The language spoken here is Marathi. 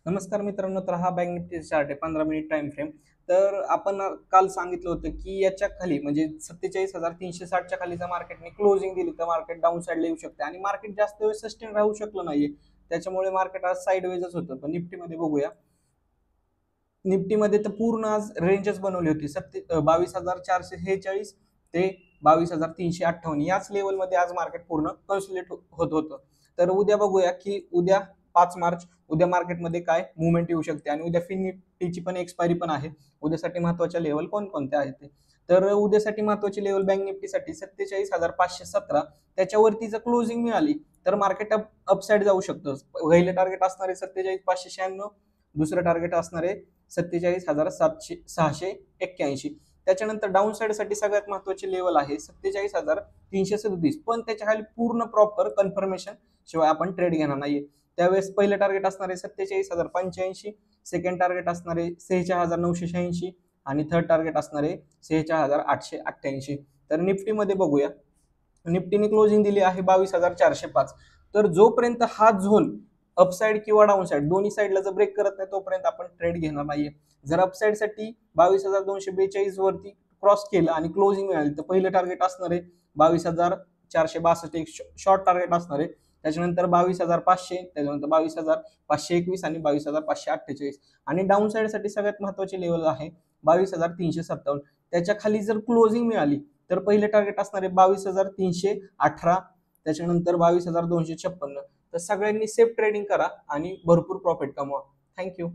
नमस्कार मित्रांनो, तर हा बँक निफ्टी चार्ट आहे 15 मिनिट टाइम फ्रेम. तर आपण काल सांगितलं होतं की याच्या खाली म्हणजे 47,360च्या खालीचा मार्केटने क्लोजिंग दिली तर मार्केट डाऊन साईडला येऊ शकते आणि मार्केट जास्त वेळ सस्टेन राहू शकलं नाहीये. त्याच्यामुळे मार्केट आज साईडवेजच होतं. पण निफ्टीमध्ये बघूया. निफ्टीमध्ये तर पूर्ण आज रेंजच बनवली होती 22,446 ते 22,358 याच लेवलमध्ये आज मार्केट पूर्ण कन्सोलिडेट होत होतं. तर उद्या बघूया की उद्या 5 मार्च उद्या मार्केटमध्ये काय मुवमेंट येऊ शकते आणि उद्या फिन निफ्टीची पण एक्सपायरी पण आहे. उद्यासाठी महत्वाच्या लेवल कोणकोणत्या आहेत ते. तर उद्यासाठी महत्वाची लेवल बँक निफ्टीसाठी 47,517 त्याच्यावरती जर क्लोजिंग मिळाली तर मार्केट अपसाईड जाऊ शकतं. पहिलं टार्गेट असणारे 47,596, दुसरं टार्गेट असणारे 47,681. त्याच्यानंतर डाऊन साईड साठी सगळ्यात महत्वाची लेवल आहे 47,337, पण त्याच्या खाली पूर्ण प्रॉपर कन्फर्मेशन शिवाय आपण ट्रेड घेणार नाहीये. त्यावेळेस पहिलं टार्गेट असणारे 47,085, सेकंड टार्गेट असणारे 46,986 आणि थर्ड टार्गेट असणारे 46,888. तर निफ्टीमध्ये बघूया. निफ्टीने क्लोजिंग दिली आहे 22,405. तर जोपर्यंत हा झोन अपसाइड किंवा डाऊन साईड दोन्ही साईडला जर ब्रेक करत नाही तोपर्यंत आपण ट्रेड घेणार नाहीये. जर अपसाइड साठी 22,242 वरती क्रॉस केलं आणि क्लोजिंग मिळाली तर पहिलं टार्गेट असणार आहे 22,462, एक शॉर्ट टार्गेट असणार आहे. त्याच्यानंतर 22,500, त्याच्यानंतर 22,521 आणि 22,548. आणि डाऊन साईड साठी सगळ्यात महत्वाची लेवल आहे 22,357. त्याच्या खाली जर क्लोजिंग मिळाली तर पहिले टार्गेट असणार आहे 22,318, त्याच्यानंतर 22,256. तर सगळ्यांनी सेफ ट्रेडिंग करा आणि भरपूर प्रॉफिट कमवा. थँक्यू.